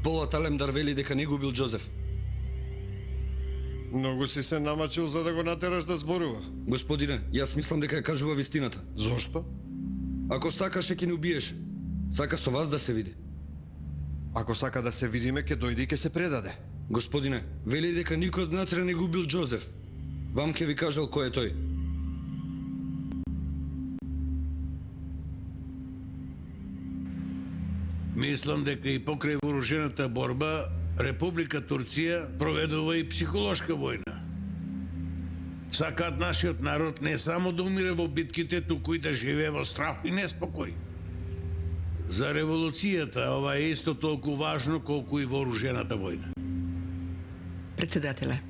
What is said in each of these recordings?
Полат Алемдар вели дека не го бил Џозеф. Многу си се намачил за да го натераш да зборува. Господине, јас мислам дека ја кажува вистината. Зошто? Ако сакаше ќе ни убиеше. Сака со вас да се види. Ако сака да се видиме, ќе дојде и ќе се предаде. Господине, вели дека никој знатре не го бил Џозеф. Вам ќе ви кажал кој е тој. Мислам дека и покрај вооружената борба Република Турција проведува и психолошка војна. Сакаат нашиот народ не само да умире во битките, туку и да живее во страх и неспокој. За револуцијата ова е исто толку важно колку и вооружената војна. Председателе,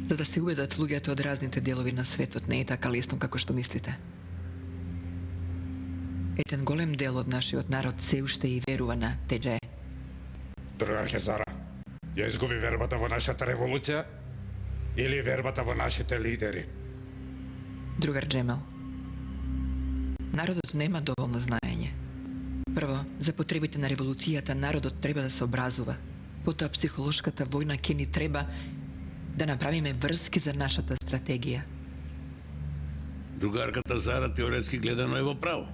за да се убедат луѓето од разните делови на светот, не е така лесно како што мислите. Еден голем дел од нашиот народ се уште и верува на ТД. Другар Хезара, ја изгуби вербата во нашата револуција или вербата во нашите лидери? Другар Джемел, народот нема доволно знаење. Прво, за потребите на револуцијата народот треба да се образува. Потоа психолошката војна ќе ни треба да направиме врски за нашата стратегија. Другарката Зара теоретски гледано е во право.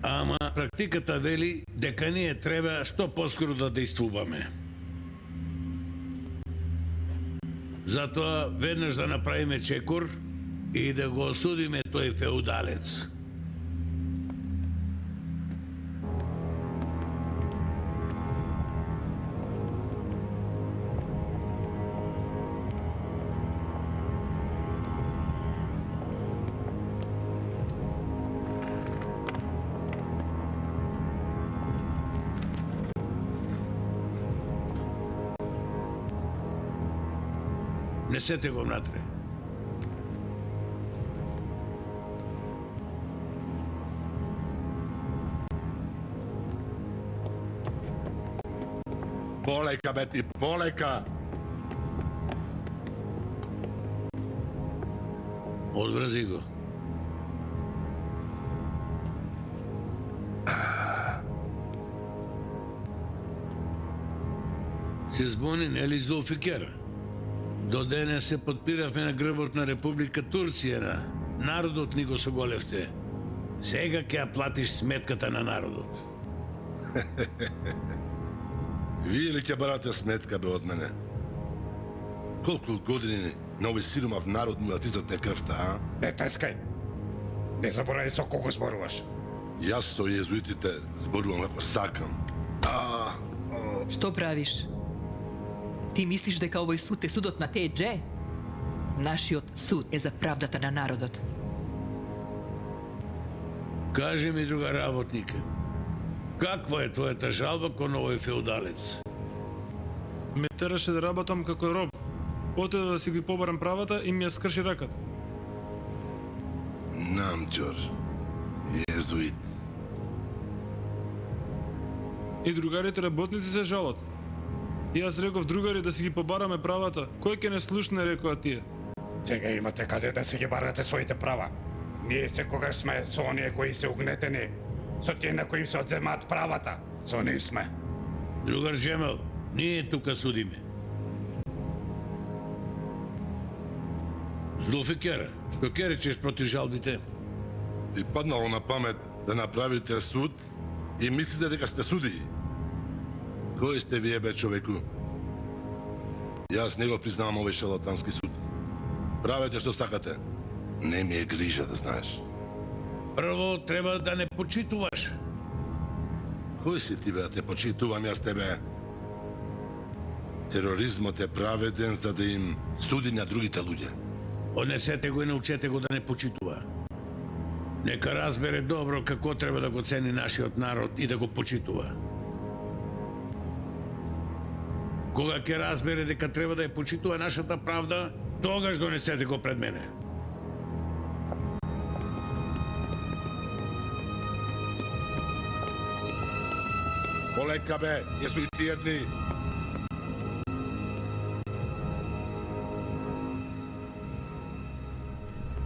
Ама практиката вели дека ние треба што поскоро да действуваме. Затоа веднаш да направиме чекор и да го осудиме тој феудалец. Несете го внатре. Полека, бети, полека! Одврзи го. Се збуни, нели Зулфикер? До денес се подпиравме на грбот на Република Турција, народот ни го соголевте. Сега ќе ја платиш сметката на народот. Вие ли ќе барате сметка бе од мене? Колку години на овој сиромав народ му ја тицате крвта, а? Не трескај! Не заборави со кого зборуваш. Јас со језуитите зборувам како сакам. Што правиш? Ти мислиш дека овој суд е судот на ТД? Нашиот суд е за правдата на народот. Кажи ми, друга работника, каква е твојата жалба кон овој феудалец? Ме тераше да работам како роб. Отида да си ги побарам правата и ми ја скрши раката. Намџор, језуит. И другарите работници се жалат. И јас реков другари да си ги побараме правата. Кој ќе не слушне, рекоа тие. Сега имате каде да си ги барате своите права. Ние секогаш сме со оние кои се угнетени, со тие на кои им се одземаат правата. Со ние сме. Другар Джемел, ние тука судиме. Зулфикер, што ќе речеш против жалбите? Ви паднало на памет да направите суд и мислите дека сте судии. Кој сте вие, бе, човеку? Јас не го признавам овој шарлатански суд. Правете што сакате. Не ми е грижа, да знаеш. Прво, треба да не почитуваш. Кој си ти, бе, да те почитувам јас тебе? Тероризмот е праведен за да им суди на другите луѓе. Однесете го и научете го да не почитува. Нека разбере добро како треба да го цени нашиот народ и да го почитува. Кога ќе разбере дека треба да ја почитува нашата правда, тогаш донесете го пред мене. Полека, бе, јесу и ти едни.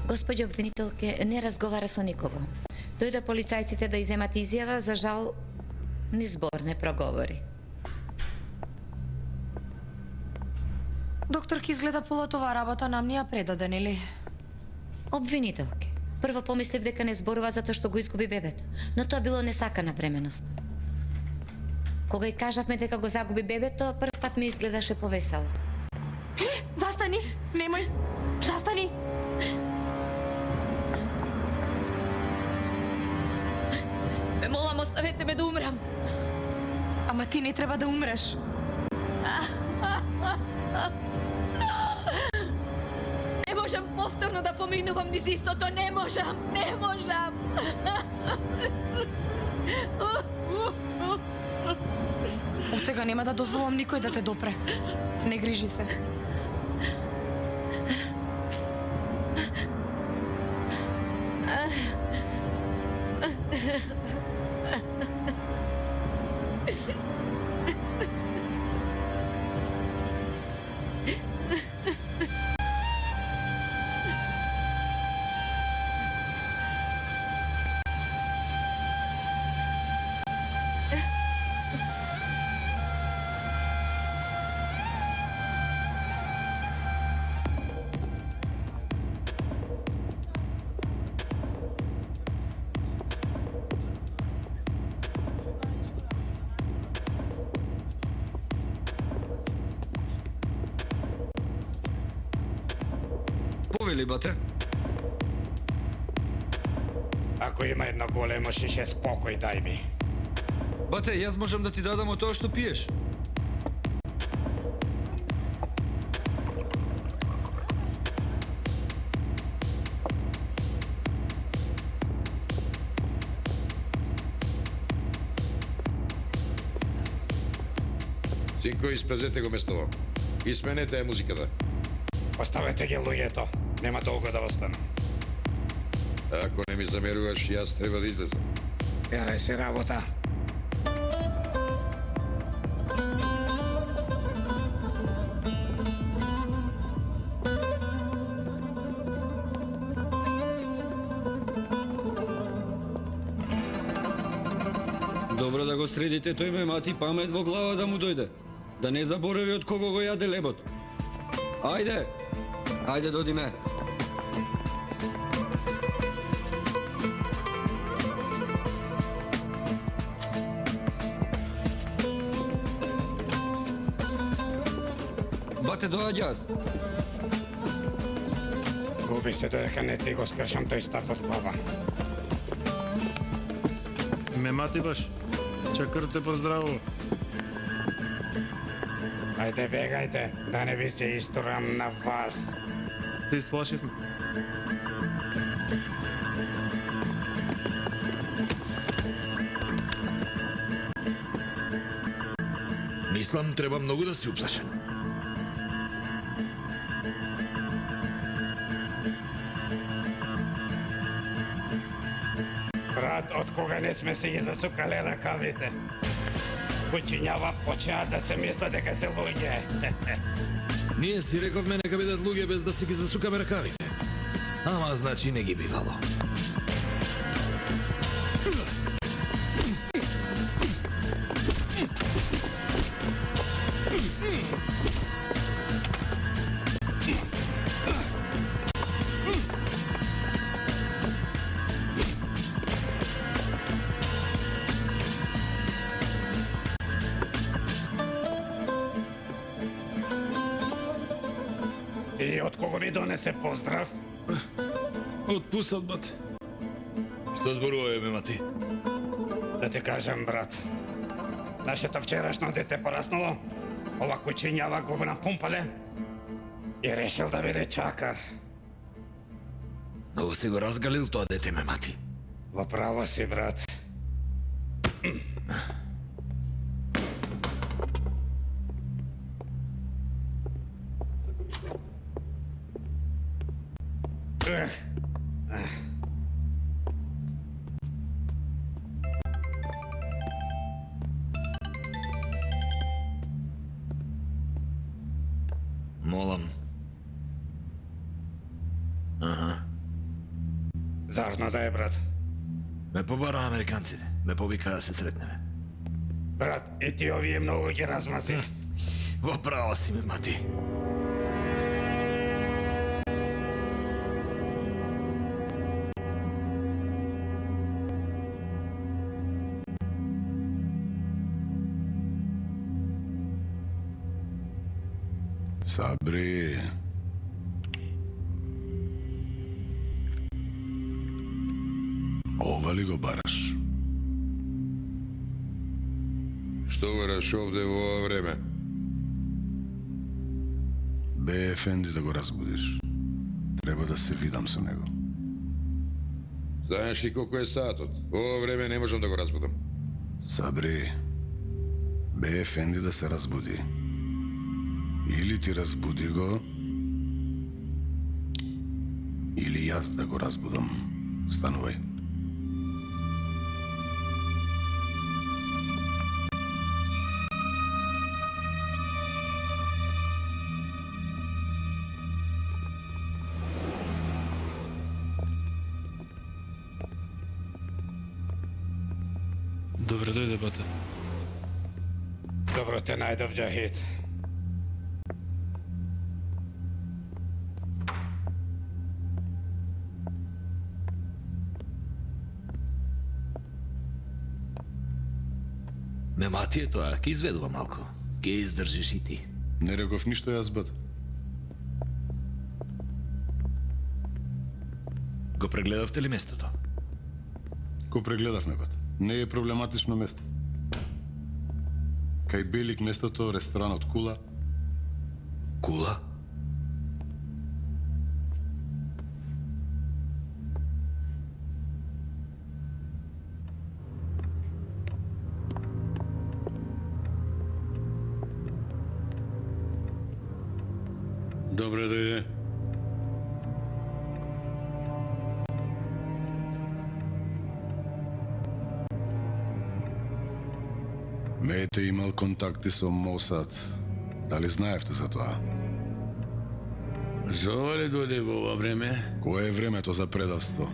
Господјо обвинителке не разговара со никого. Дојде полицајците да иземат изјава, за жал, ни збор не проговори. Докторки, изгледа полот ова работа нам ни ја предаде, нели? Обвинителки. Прво помислив дека не зборува затоа што го изгуби бебето, но тоа било несакана бременост. Кога и кажавме дека го загуби бебето, прв пат ми изгледаше повесела. Застани! Немој! Застани! Ме молам, оставете ме да умрам. Ама ти не треба да умреш. Не можам повторно да поминувам низ истото, не можам, не можам. Од сега нема да дозволам никој да те допре. Не грижи се. Повели, бате? Ако има едно големо шише, спокој дај ми. Бате, јас можам да ти дадам од тоа што пиеш. Синко, испезете го местово. И сменете ја музиката. Оставете ги луѓето. Нема долго да остана. Ако не ми замеруваш, јас треба да излезам. Јарај си работа. Добро да го средите, тој ме мати памет во глава да му дојде. Да не заборави од кого го јаде лебот. Ајде! Ајде, додиме. Бате, доаѓаат. Губи се додека не ти го скршам тој стап од глава. Ме мати баш. Чакар те поздравува. Ајде, бегајте, да не ви се истурам на вас. Се исплашивме. Мислам, треба многу да си уплашен. Брат, од кога не сме си ги засукале ракавите? Кучињава почнаа да се мисла дека се луѓе. Ние си рековме нека бидат луѓе без да си ги засукаме ракавите. Ама значи не ги бивало. Ти од кого ми донесе поздрав? Од пусат, бате. Што зборуваме, мати? Да ти кажам, брат. Нашето вчерашно дете пораснало, ова кучињава го напумпале и решил да биде чакар. Многу си го разгалил тоа дете, ме мати. Во право си, брат. Молам. Аха. Зарно да е, брат? Ме побара американците. Ме повика да се сретнеме. Брат, и ти овие многу ги размази. Во право си, ме мати. Сабри. Ова ли го бараш? Што бараш овде во ова време? Бе Ефенди да го разбудиш. Треба да се видам со него. Знаеш ли колку е сатот? Во ова време не можам да го разбудам. Сабри, бе Ефенди да се разбуди. Или ти разбуди го, или јас да го разбудам. Станувај. Добре дојде, бате. Добро те најдов, Џахид. Мемати е тоа, ке изведува малку. Ке издржиш и ти. Не реков ништо јас, бат. Го прегледавте ли местото? Го прегледавме, бат. Не е проблематично место. Кај Белик местото, ресторанот Кула. Кула? Добре дојде. Мете имал контакти со Мосад. Дали знаевте за тоа? За ова ли дојде во ова време? Кое е времето за предавство?